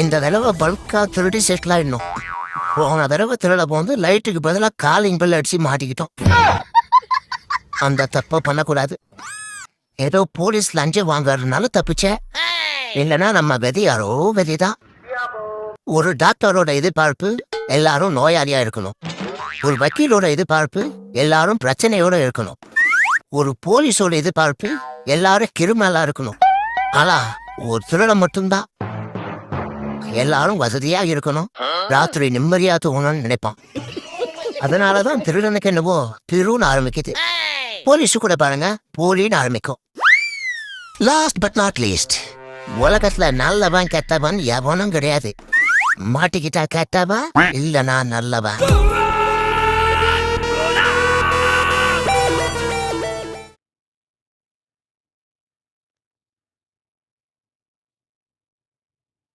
இந்த தடவை பல்கா திருடி செட்டில் ஆயிடணும். போன தடவை திருட போது லைட்டுக்கு பதிலாக காலிங் பெல் அடிச்சு மாட்டிக்கிட்டோம். அந்த தப்பை பண்ணக்கூடாது. ஏதோ போலீஸ் லஞ்சம் வாங்கறதுனால தப்பிச்ச. இல்லைன்னா நம்ம விதி யாரோ விதிதான். ஒரு டாக்டரோட எதிர்பார்ப்பு எல்லாரும் நோயாளியா இருக்கணும். ஒரு வக்கீலோட எதிர்பார்ப்பு எல்லாரும் பிரச்சனையோட இருக்கணும். ஒரு போலீஸோட எதிர்பார்ப்பு எல்லாரும் கிரிமினலா இருக்கணும். ஆனா ஒரு திருடம் மட்டும்தான் எல்லாரும் வசதியா இருக்கணும், ராத்திரி நிம்மதியா தூங்கணும்னு நினைப்பான். அதனாலதான் திருடனுக்கு என்னவோ திருன்னு ஆரம்பிக்குது. போலீஸு கூட பாருங்க போலின்னு ஆரம்பிக்கும். லாஸ்ட் பட் நாட் லீஸ்ட், உலகத்துல நல்லவன் கெட்டவன் எவனும் கிடையாது. மாட்டிக்கிட்டா கெட்டவன், இல்லனா நல்லவன்.